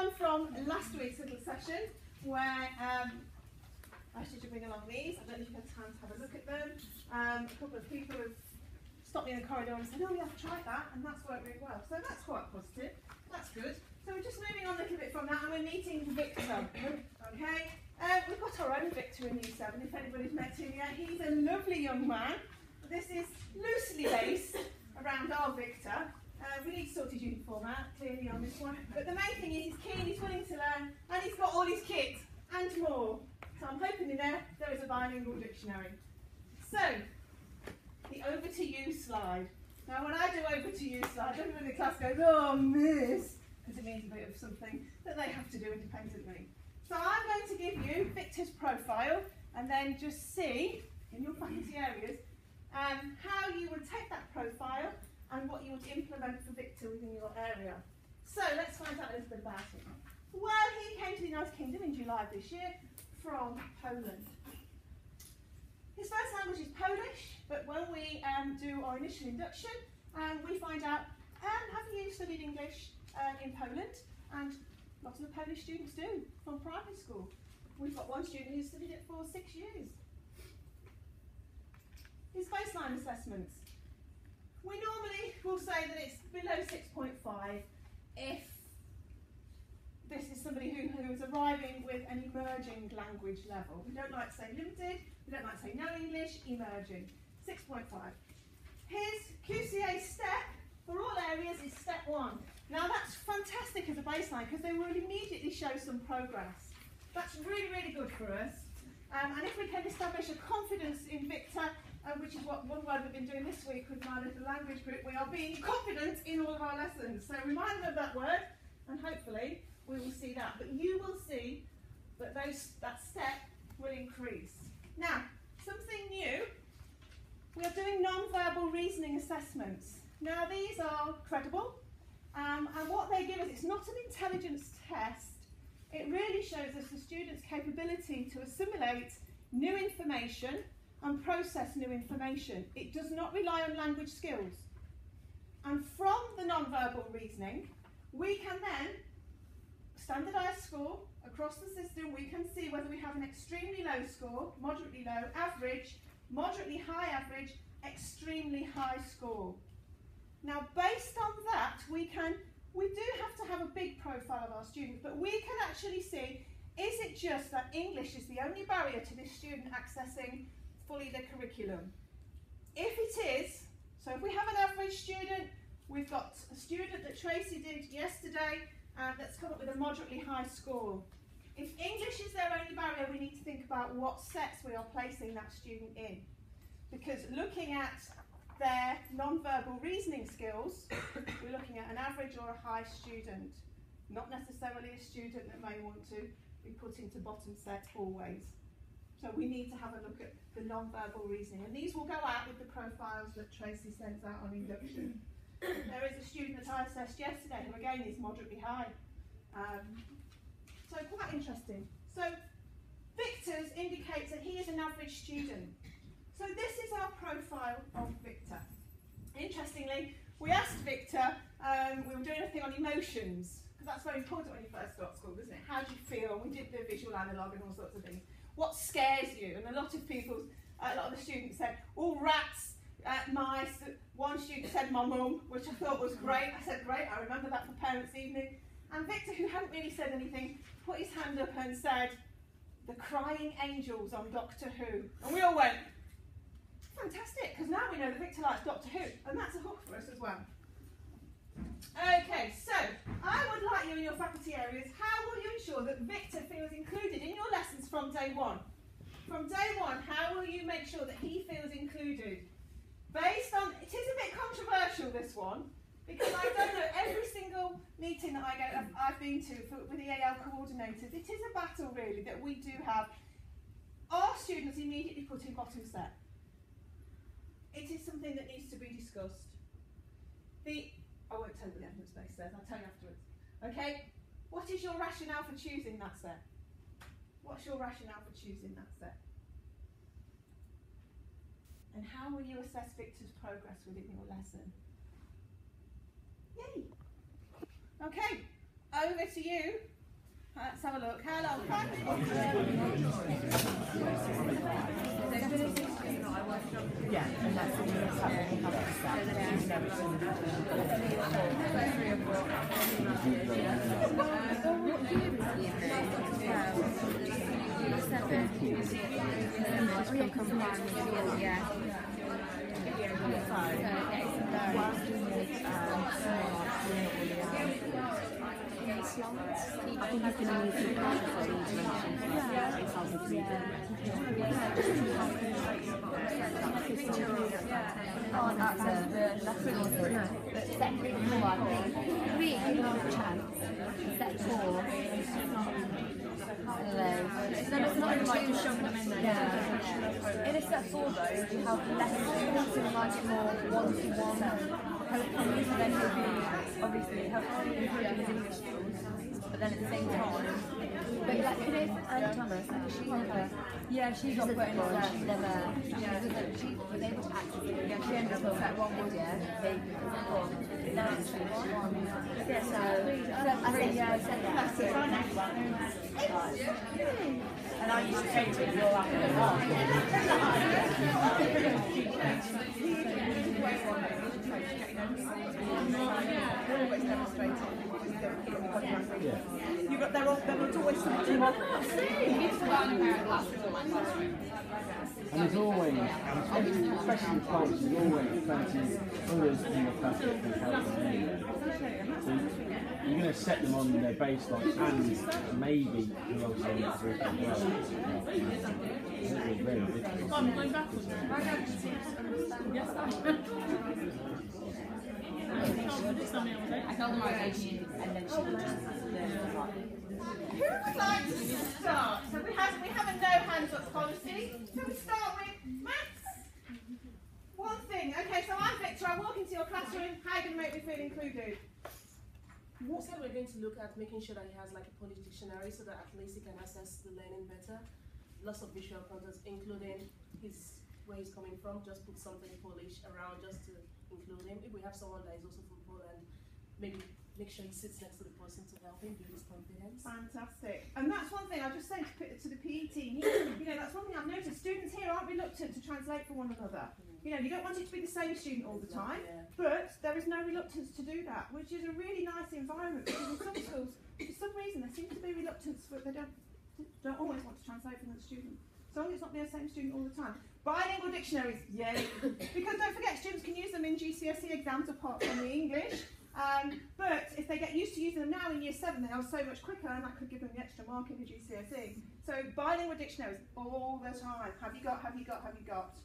on from last week's little session where I asked you to bring along these. I don't know if you've had time to have a look at them. A couple of people have stopped me in the corridor and said, oh yeah, I've tried that and that's worked really well. So that's quite positive. That's good. So we're just moving on a little bit from that and we're meeting Victor. Okay? We've got our own Victor in Year 7, if anybody's met him yet. He's a lovely young man. This is loosely based around our Victor. We need to sort his uniform out, clearly, on this one. But the main thing is he's keen, he's willing to learn, and he's got all his kit and more. So I'm hoping in there is a bilingual dictionary. So, the over to you slide. Now when I do over to you slide, everyone in the class goes, oh miss, because it means a bit of something that they have to do independently. So I'm going to give you Victor's profile and then just see, in your faculty areas, how you would take that profile and what you would implement for Victor within your area. So let's find out a little bit about him. Well, he came to the United Kingdom in July of this year from Poland. His first language is Polish, but when we do our initial induction, we find out, have you studied English in Poland? And lots of the Polish students do, from primary school. We've got one student who's studied it for 6 years. His baseline assessments. We normally will say that it's below 6.5 if this is somebody who is arriving with an emerging language level. We don't like to say limited, we don't like to say no English, emerging. 6.5. His QCA step for all areas is step 1. Now that's fantastic as a baseline because they will immediately show some progress. That's really, really good for us. And if we can establish a confidence in Victor, which is what one word we've been doing this week with my little language group, we are being confident in all of our lessons. So remind them of that word, and hopefully we will see that. But you will see that that step will increase. Now, something new, we are doing non-verbal reasoning assessments. Now these are credible, and what they give us, it's not an intelligence test, it really shows us the student's capability to assimilate new information and process new information. It does not rely on language skills. And from the non-verbal reasoning, we can then standardise score across the system. We can see whether we have an extremely low score, moderately low, average, moderately high average, extremely high score. Now based on that, we do have to have a big profile of our students, but we can actually see, is it just that English is the only barrier to this student accessing fully the curriculum? If it is, so if we have an average student, we've got a student that Tracy did yesterday that's come up with a moderately high score. If English is their only barrier, we need to think about what sets we are placing that student in. Because looking at their non-verbal reasoning skills, we're looking at an average or a high student, not necessarily a student that may want to be put into bottom set always. So we need to have a look at the non-verbal reasoning, and these will go out with the profiles that Tracy sends out on induction. There is a student that I assessed yesterday who again is moderately high. So quite interesting. So Victor's indicates that he is an average student. So this is our profile of Victor. Interestingly, we asked Victor, we were doing a thing on emotions, because that's very important when you first start school, isn't it? How do you feel? We did the visual analogue and all sorts of things. What scares you? And a lot of the students said, oh, rats, mice. One student said my mum, which I thought was great. I said, great, I remember that for parents' evening. And Victor, who hadn't really said anything, put his hand up and said, the crying angels on Doctor Who. And we all went, fantastic, because now we know that Victor likes Doctor Who, and that's a hook for us as well. Okay, so I would like you in your faculty areas, how will you ensure that Victor feels included in your lessons from day 1? From day 1, how will you make sure that he feels included? Based on, it is a bit controversial, this one, because I don't know, every single meeting that I've been to with the AL coordinators, it is a battle really that we do have our students immediately put in bottom set. It is something that needs to be discussed. I won't tell you what the evidence base says, I'll tell you afterwards. Okay, what is your rationale for choosing that set? What's your rationale for choosing that set? And how will you assess Victor's progress within your lesson? Yay! Okay, over to you Let's have a look. How long? Yeah, and that's what I think he's going to use the card for the in a set 4 though, you have less students and like more one-to-one telephonies, so then you'll be obviously helping improving his English skills, but then at the same time, but like Kenneth and Thomas, like she never, yeah, she got put in set, she never, she was able to access it, yeah, she ended up at set 1 was, yeah, they now it's set 1, yeah, so set 3, yeah, set 3. And I used to say to him, you're after the one. You've got there was always something on. And there's always, especially in France, there's always plenty of others in the class that can help them. So you're going to set them on their baseline and maybe you're also going to group as well. It's very difficult. I told them I was 18 and then she would just Who would like to start? So we have a no hands up policy. So we start with maths. One thing. Okay, so I'm Victor. I walk into your classroom. How are you going to make me feel included? We said we're going to look at making sure that he has like a Polish dictionary so that at least he can access the learning better. Lots of visual content, including where he's coming from. Just put something in Polish around just to include him. If we have someone that is also from Poland, maybe make sure he sits next to the person to help him build his confidence. Fantastic. And that's one thing I was just saying to the PE team. That's one thing I've noticed. Students here aren't reluctant to translate for one another. You don't want it to be the same student all the time, but there is no reluctance to do that, which is a really nice environment. Because in some schools, for some reason, there seems to be reluctance, but they don't always want to translate for another student. So long as it's not the same student all the time. Bilingual dictionaries, yay! Because don't forget, students can use them in GCSE exams apart from the English. But if they get used to using them now in year 7, they are so much quicker, and that could give them the extra mark in the GCSE. So bilingual dictionaries all the time. Have you got? Have you got? Have you got?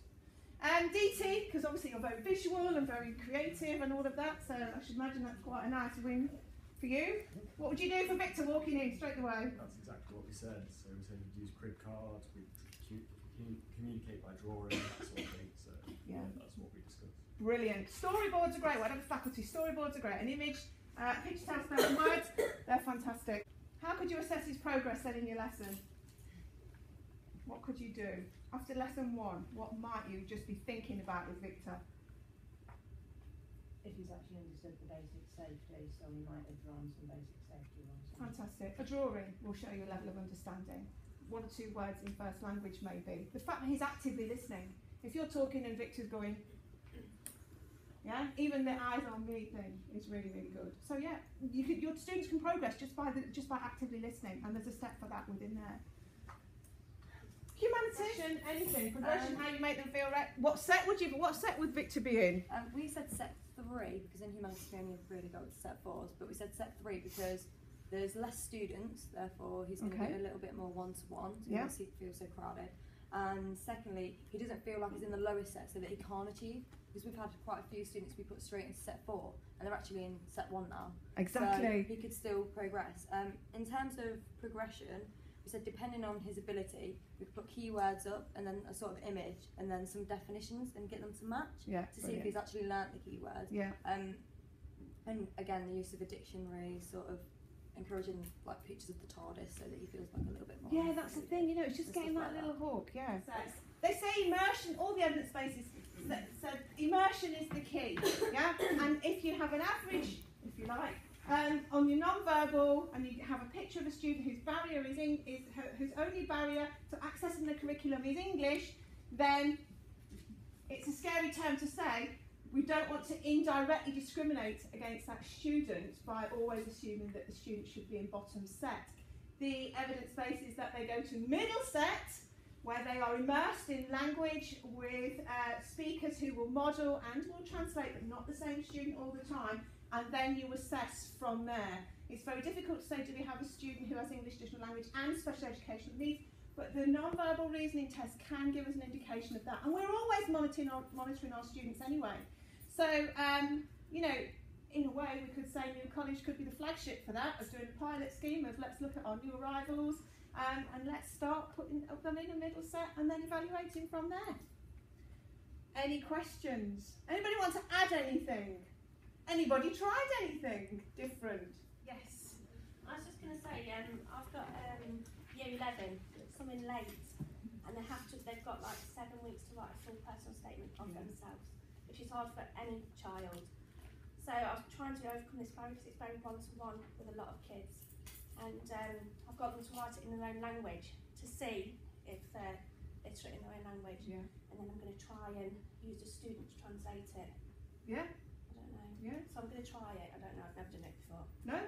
DT, because obviously you're very visual and very creative and all of that. So I should imagine that's quite a nice win for you. What would you do for Victor walking in straight away? That's exactly what we said. So we said we'd use crib cards, we'd communicate by drawing, that sort of thing. So yeah, that's what we discussed. Brilliant. Storyboards are great. Whatever faculty, storyboards are great. An image, picture tells thousand words. They're fantastic. How could you assess his progress then in your lesson? What could you do? After lesson 1, what might you just be thinking about with Victor? If he's actually understood the basics safely, so we might have drawn some basic safety ones. Fantastic. A drawing will show you a level of understanding. 1 or 2 words in first language maybe. The fact that he's actively listening. If you're talking and Victor's going, yeah, even the eyes on me thing is really, really good. So yeah, your students can progress just by actively listening, and there's a step for that within there. Humanities, anything, progression, how you make them feel right. What set would Victor be in? We said set 3 because in humanities we only really go with set 4s, but we said set 3 because there's less students, therefore he's going to be a little bit more one-to-one, so he won't feel so crowded. And secondly, he doesn't feel like he's in the lowest set so that he can't achieve, because we've had quite a few students we put straight into set 4 and they're actually in set 1 now. Exactly. So he could still progress. In terms of progression, we said depending on his ability, we could put keywords up and then a sort of image and then some definitions and get them to match to see if he's actually learnt the keyword. Yeah. And again, the use of a dictionary, sort of encouraging like pictures of the TARDIS so that he feels like a little bit more. Yeah, that's the thing, it's just getting that little hook, yeah. They say immersion, all the evidence bases said immersion is the key, yeah? And if you have an average, if you like, on your non-verbal, and you have a picture of a student whose barrier whose only barrier to accessing the curriculum is English, then it's a scary term to say. We don't want to indirectly discriminate against that student by always assuming that the student should be in bottom set. The evidence base is that they go to middle set, where they are immersed in language with speakers who will model and will translate, but not the same student all the time, and then you assess from there. It's very difficult to say, do we have a student who has English additional language and special educational needs, but the non-verbal reasoning test can give us an indication of that, and we're always monitoring our students anyway. So, you know, in a way we could say New College could be the flagship for that, of doing a pilot scheme of let's look at our new arrivals, and let's start putting them in a middle set and then evaluating from there. Any questions? Anybody want to add anything? Anybody tried anything different? Yes. I was just going to say, I've got year 11 that's coming late, and they've got like 7 weeks to write a full personal statement of themselves, which is hard for any child. So I was trying to overcome this barrier because it's very one-to-one with a lot of kids. And I've got them to write it in their own language to see if they're literate in their own language. Yeah. And then I'm going to try and use a student to translate it. Yeah. I don't know. Yeah. So I'm going to try it. I don't know. I've never done it before. No?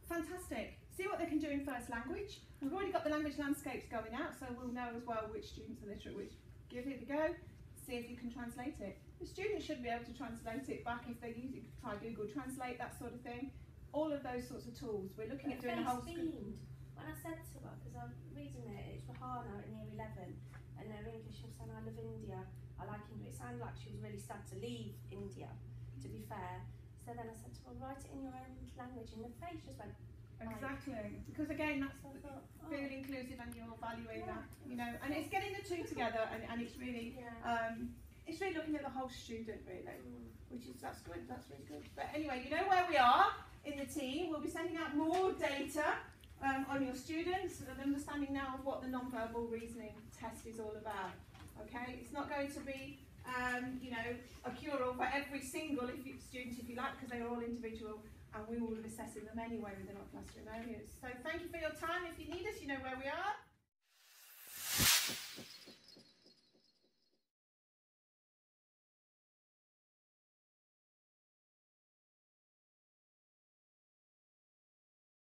Fantastic. See what they can do in first language. We've already got the language landscapes going out, so we'll know as well which students are literate, which. Give it a go. See if you can translate it. The students should be able to translate it back if they use it. Try Google Translate, that sort of thing. All of those sorts of tools. We're looking at doing the whole themed. When I said to her, because I'm reading it, it's Rahana in year 11, and her English was saying, I love India, I like India. It sounded like she was really sad to leave India, to be fair. So then I said to her, write it in your own language, and the face just went, exactly. Because again, that's feel inclusive and you're valuing that, you know, and it's getting the two together, and it's really, it's really looking at the whole student, really, which is, that's good, that's really good. But anyway, you know where we are in the team. We'll be sending out more data on your students, and understanding now of what the non-verbal reasoning test is all about. Okay, it's not going to be, you know, a cure-all for every single student, if you like, because they are all individual, and we will be assessing them anyway within our classroom areas. So thank you for your time. If you need us, you know where we are.